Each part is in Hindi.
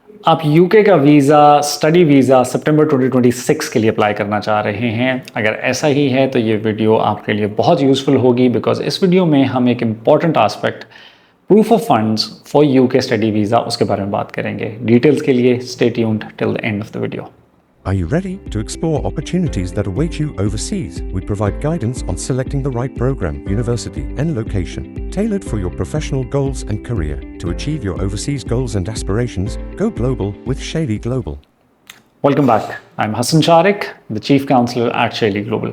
आप यूके का वीज़ा, स्टडी वीज़ा सितंबर 2026 के लिए अप्लाई करना चाह रहे हैं। अगर ऐसा ही है तो ये वीडियो आपके लिए बहुत यूज़फुल होगी, बिकॉज़ इस वीडियो में हम एक important aspect proof of funds for UK study visa उसके बारे में बात करेंगे। डिटेल्स के लिए stay tuned till the end of the video. Are you ready to explore opportunities that await you overseas? We provide guidance on selecting the right program, university, and location, tailored for your professional goals and career. To achieve your overseas goals and aspirations, go global with Shaily Global. Welcome back. I am Hasan Shariq, the chief counsellor at Shaily global.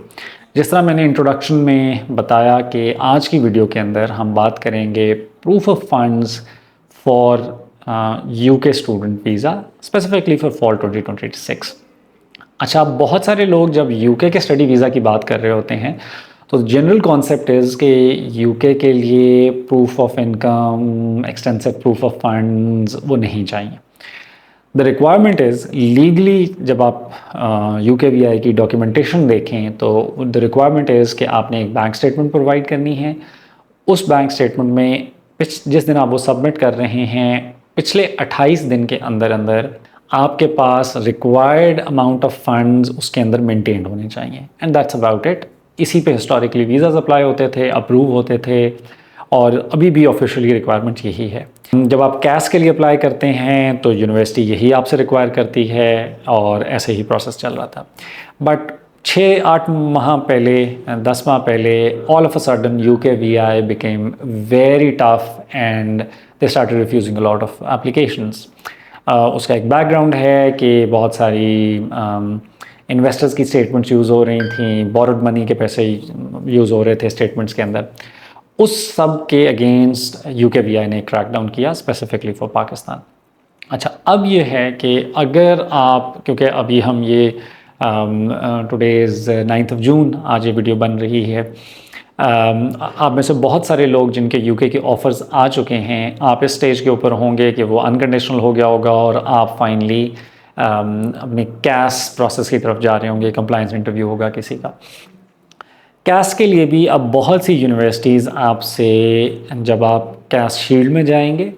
जिस तरह मैंने इंट्रोडक्शन में बताया कि आज की वीडियो के अंदर हम बात करेंगे proof of funds for UK student visa, specifically for fall 2026। अच्छा, बहुत सारे लोग जब यूके के स्टडी वीज़ा की बात कर रहे होते हैं तो जनरल कॉन्सेप्ट इज़ कि यूके के लिए proof of income, extensive proof of funds वो नहीं चाहिए। द रिक्वायरमेंट इज़ लीगली, जब आप यूकेवीआई की डॉक्यूमेंटेशन देखें तो द रिक्वायरमेंट इज़ कि आपने एक बैंक स्टेटमेंट प्रोवाइड करनी है। उस बैंक स्टेटमेंट में जिस दिन आप वो सबमिट कर रहे हैं, पिछले 28 दिन के अंदर अंदर आपके पास रिक्वायर्ड अमाउंट ऑफ फंड्स उसके अंदर मेंटेन होने चाहिए, एंड दैट्स अबाउट इट। इसी पे हिस्टोरिकली वीज़ाज अप्लाई होते थे, अप्रूव होते थे, और अभी भी ऑफिशियली रिक्वायरमेंट यही है। जब आप कैश के लिए अप्लाई करते हैं तो यूनिवर्सिटी यही आपसे रिक्वायर करती है, और ऐसे ही प्रोसेस चल रहा था। बट 6-8 माह पहले, 10 माह पहले, all of a sudden UKVI became very tough and they started refusing a lot of applications. उसका एक बैकग्राउंड है कि बहुत सारी इन्वेस्टर्स की स्टेटमेंट्स यूज़ हो रही थी, बोरोड मनी के पैसे यूज़ हो रहे थे स्टेटमेंट्स के अंदर। उस सब के अगेंस्ट यूकेवीआई ने क्रैकडाउन किया, स्पेसिफिकली फॉर पाकिस्तान। अच्छा, अब ये है कि अगर आप, क्योंकि अभी हम ये टुडे इज़ 9 जून, आज ये वीडियो बन रही है, आप में से बहुत सारे लोग जिनके यूके के ऑफ़र्स आ चुके हैं, आप इस स्टेज के ऊपर होंगे कि वो अनकंडीशनल हो गया होगा और आप फाइनली अपने कैश प्रोसेस की तरफ जा रहे होंगे, कंप्लायंस इंटरव्यू होगा किसी का। कैश के लिए भी अब बहुत सी यूनिवर्सिटीज़ आपसे, जब आप कैश शील्ड में जाएंगे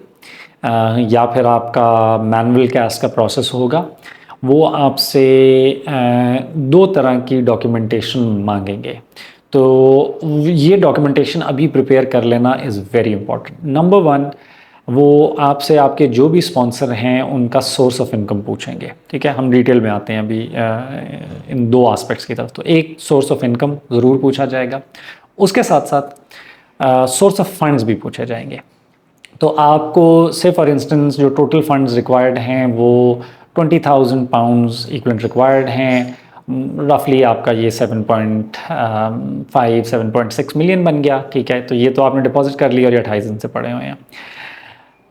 या फिर आपका मैनुअल कैश का प्रोसेस होगा, वो आपसे 2 तरह की डॉक्यूमेंटेशन मांगेंगे। तो ये डॉक्यूमेंटेशन अभी प्रिपेयर कर लेना इज़ वेरी इंपॉर्टेंट। नंबर 1, वो आपसे आपके जो भी स्पॉन्सर हैं उनका सोर्स ऑफ इनकम पूछेंगे। ठीक है, हम डिटेल में आते हैं अभी इन 2 एस्पेक्ट्स की तरफ। तो एक, सोर्स ऑफ इनकम ज़रूर पूछा जाएगा, उसके साथ साथ सोर्स ऑफ फंड्स भी पूछे जाएंगे। तो आपको से फॉर इंस्टेंस जो टोटल फंड्स रिक्वायर्ड हैं वो 20,000 पाउंड्स इक्वलेंट रिक्वायर्ड हैं। रफली आपका ये 7.6 मिलियन बन गया। ठीक है, तो ये तो आपने डिपॉजिट कर लिया और ये 28 दिन से पड़े हुए हैं।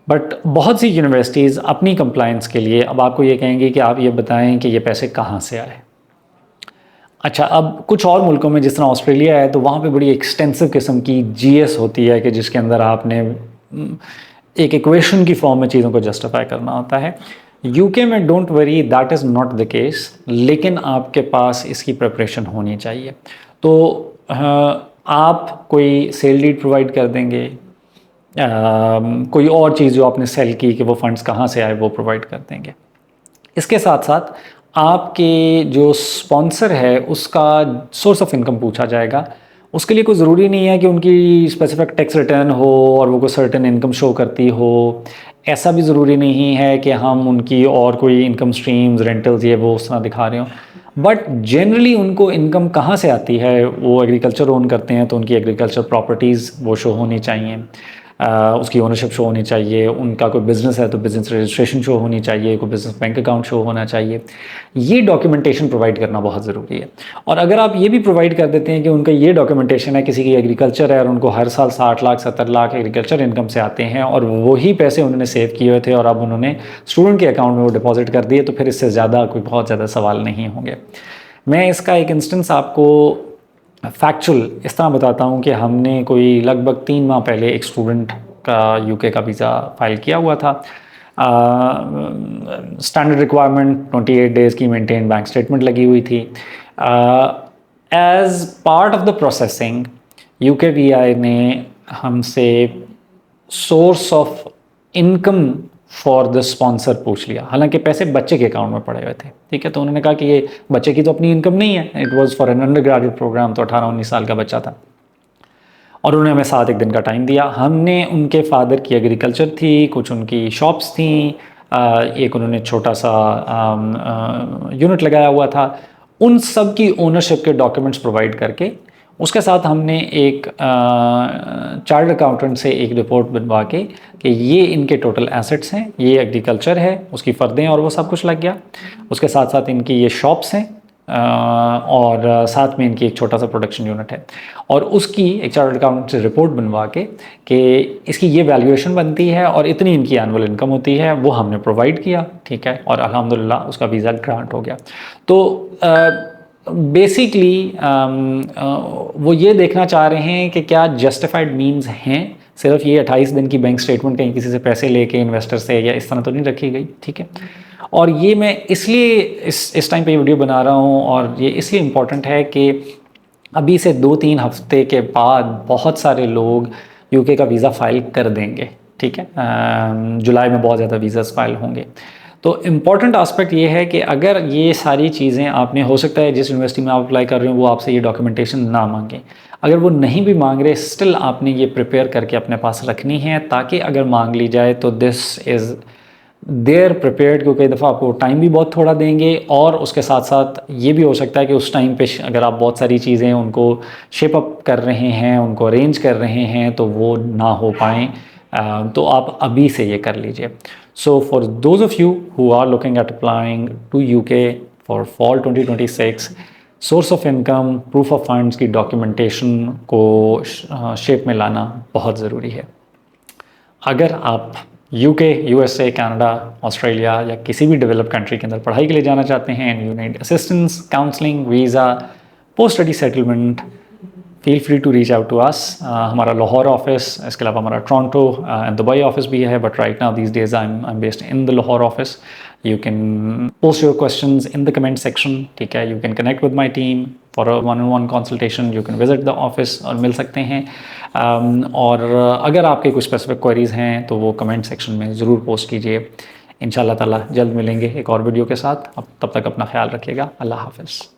बट बहुत सी यूनिवर्सिटीज़ अपनी कंप्लायंस के लिए अब आपको ये कहेंगे कि आप ये बताएं कि ये पैसे कहाँ से आए। अच्छा, अब कुछ और मुल्कों में, जिस तरह ऑस्ट्रेलिया है, तो वहाँ पे बड़ी एक्सटेंसिव किस्म की जीएस होती है कि जिसके अंदर आपने एक इक्वेशन की फॉर्म में चीज़ों को जस्टिफाई करना होता है। यूके में don't worry, that is not the case, लेकिन आपके पास इसकी प्रिपरेशन होनी चाहिए। तो आप कोई सेल डीड प्रोवाइड कर देंगे, कोई और चीज़ जो आपने सेल की कि वो फंड्स कहाँ से आए वो प्रोवाइड कर देंगे। इसके साथ साथ आपके जो स्पॉन्सर है उसका सोर्स ऑफ इनकम पूछा जाएगा। उसके लिए कोई ज़रूरी नहीं है कि उनकी स्पेसिफिक टैक्स रिटर्न हो और वो कोई सर्टेन इनकम शो करती हो। ऐसा भी ज़रूरी नहीं है कि हम उनकी और कोई इनकम स्ट्रीम्स, रेंटल्स, ये वो उस तरह दिखा रहे हों। बट जनरली उनको इनकम कहाँ से आती है, वो एग्रीकल्चर ओन करते हैं तो उनकी एग्रीकल्चर प्रॉपर्टीज़ वो शो होनी चाहिए, उसकी ओनरशिप शो होनी चाहिए। उनका कोई बिज़नेस है तो बिज़नेस रजिस्ट्रेशन शो होनी चाहिए, कोई बिज़नेस बैंक अकाउंट शो होना चाहिए। ये डॉक्यूमेंटेशन प्रोवाइड करना बहुत ज़रूरी है। और अगर आप ये भी प्रोवाइड कर देते हैं कि उनका ये डॉक्यूमेंटेशन है, किसी की एग्रीकल्चर है और उनको हर साल 60 लाख 70 लाख एग्रीकल्चर इनकम से आते हैं और वही पैसे उन्होंने सेव किए हुए थे और अब उन्होंने स्टूडेंट के अकाउंट में वो डिपॉजिट कर दिए, तो फिर इससे ज़्यादा कोई बहुत ज़्यादा सवाल नहीं होंगे। मैं इसका एक इंस्टेंस आपको फैक्चुअल इस तरह बताता हूँ कि हमने कोई लगभग 3 माह पहले एक स्टूडेंट का यूके का वीज़ा फाइल किया हुआ था। स्टैंडर्ड रिक्वायरमेंट 28 डेज़ की मेंटेन बैंक स्टेटमेंट लगी हुई थी। As part of the processing UKVI ने हमसे source of income for the sponsor पूछ लिया, हालांकि पैसे बच्चे के अकाउंट में पड़े हुए थे, ठीक है। तो उन्होंने कहा कि ये बच्चे की तो अपनी इनकम नहीं है, it was for an undergraduate programme, तो 18-19 साल का बच्चा था। और उन्होंने हमें 7 एक दिन का टाइम दिया। हमने उनके फादर की एग्रीकल्चर थी, कुछ उनकी शॉप्स थी, एक उन्होंने छोटा सा यूनिट लगाया हुआ था, उन सब की ओनरशिप के डॉक्यूमेंट्स प्रोवाइड करके उसके साथ हमने एक चार्टर्ड अकाउंटेंट से एक रिपोर्ट बनवा के कि ये इनके टोटल एसेट्स हैं, ये एग्रीकल्चर है, उसकी फ़र्दें और वो सब कुछ लग गया। उसके साथ साथ इनकी ये शॉप्स हैं और साथ में इनकी एक छोटा सा प्रोडक्शन यूनिट है, और उसकी एक चार्टर्ड अकाउंटेंट से रिपोर्ट बनवा के कि इसकी ये वैल्यूएशन बनती है और इतनी इनकी एनुअल इनकम होती है, वो हमने प्रोवाइड किया, ठीक है। और अल्हम्दुलिल्लाह उसका वीज़ा ग्रांट हो गया। तो बेसिकली वो ये देखना चाह रहे हैं कि क्या जस्टिफाइड मीन्स हैं, सिर्फ ये 28 दिन की बैंक स्टेटमेंट कहीं किसी से पैसे लेके इन्वेस्टर से या इस तरह तो नहीं रखी गई, ठीक है। और ये मैं इसलिए इस टाइम पे ये वीडियो बना रहा हूँ, और ये इसलिए इम्पॉर्टेंट है कि अभी से 2-3 हफ्ते के बाद बहुत सारे लोग यूके का वीज़ा फ़ाइल कर देंगे, ठीक है। जुलाई में बहुत ज़्यादा वीज़ास फाइल होंगे। तो इम्पॉर्टेंट आस्पेक्ट ये है कि अगर ये सारी चीज़ें आपने, हो सकता है जिस यूनिवर्सिटी में आप अप्लाई कर रहे हो वो आपसे ये डॉक्यूमेंटेशन ना मांगे, अगर वो नहीं भी मांग रहे, स्टिल आपने ये प्रिपेयर करके अपने पास रखनी है, ताकि अगर मांग ली जाए तो दिस इज़ देयर प्रिपेयर्ड, क्योंकि कई दफ़ा आपको टाइम भी बहुत थोड़ा देंगे, और उसके साथ साथ ये भी हो सकता है कि उस टाइम पे अगर आप बहुत सारी चीज़ें उनको शेप अप कर रहे हैं, उनको अरेंज कर रहे हैं, तो वो ना हो पाएँ, तो आप अभी से ये कर लीजिए। So for those of you who are looking at applying to UK for fall 2026, source of income, proof of funds की डॉक्यूमेंटेशन को शेप में लाना बहुत ज़रूरी है। अगर आप यूके, यूएसए, कनाडा, ऑस्ट्रेलिया या किसी भी डेवलप्ड कंट्री के अंदर पढ़ाई के लिए जाना चाहते हैं and you need assistance, counselling, visa, post study settlement, feel free to reach out to us. हमारा लाहौर ऑफिस, इसके अलावा हमारा टोरंटो एंड दुबई ऑफिस भी है, but right now these days I am based in the Lahore office. You can post your questions in the comment section, ठीक है। You can connect with my team for a 1-on-1 consultation, you can visit the office और मिल सकते हैं। और अगर आपके कुछ स्पेसिफिक क्वेरीज हैं तो वो कमेंट सेक्शन में ज़रूर पोस्ट कीजिए। इंशाल्लाह ताला जल्द मिलेंगे एक और वीडियो के साथ। अब तब तक अपना ख्याल रखिएगा। अल्लाह हाफ़िज़।